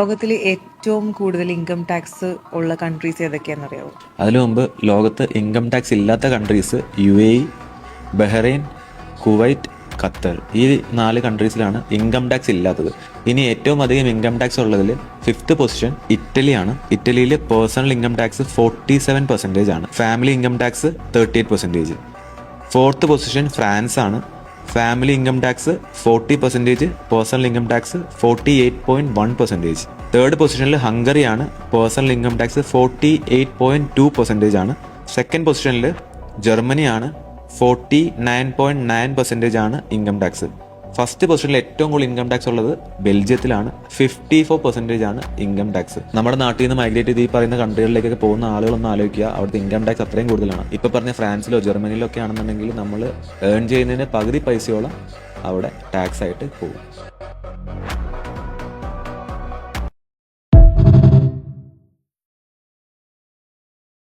ലോകത്തിലെ ഏറ്റവും കൂടുതൽ ഇൻകം ടാക്സ് ഉള്ള കൺട്രീസ് ഏതൊക്കെയാണെന്നറിയാവോ? അതിനു മുമ്പ് ലോകത്ത് ഇൻകം ടാക്സ് ഇല്ലാത്ത countries UAE, Bahrain, Kuwait, Qatar. ഈ 4 കൺട്രീസിലാണ് ഇൻകം ടാക്സ് ഇല്ലാത്തത്. ഇനി ഏറ്റവും അധികം ഇൻകം ടാക്സ് ഉള്ളതിൽ 5th പൊസിഷൻ ഇറ്റലിയാണ്. ഇറ്റലിയിൽ പേഴ്സണൽ ഇൻകം ടാക്സ് 47% ആണ്. Family income tax 38%. 4th position France ആണ്. Family income tax 40%, personal income tax 48.1%. 3rd പൊസിഷനിൽ ഹംഗറിയാണ്. പേഴ്സണൽ ഇൻകം ടാക്സ് 48.2% ആണ്. 2nd പൊസിഷനിൽ ജർമ്മനിയാണ്. 49.9% ആണ് ഇൻകം ടാക്സ്. 1st പൊസിഷനിൽ ഏറ്റവും കൂടുതൽ ഇൻകം ടാക്സ് ഉള്ളത് ബെൽജിയത്തിലാണ്. 54% ആണ് ഇൻകം ടാക്സ്. നമ്മുടെ നാട്ടിൽ നിന്ന് മൈഗ്രേറ്റ് ചെയ്ത് ഈ പറയുന്ന കൺട്രികളിലേക്കൊക്കെ പോകുന്ന ആളുകളൊന്നും ആലോചിക്കുക, അവിടുത്തെ ഇൻകം ടാക്സ് അത്രയും കൂടുതലാണ്. ഇപ്പോൾ പറഞ്ഞ ഫ്രാൻസിലോ ജർമ്മനിയിലോ ഒക്കെ ആണെന്നുണ്ടെങ്കിൽ നമ്മൾ ഏൺ ചെയ്യുന്നതിന് പകുതി പൈസയോളം അവിടെ ടാക്സ് ആയിട്ട് പോകും.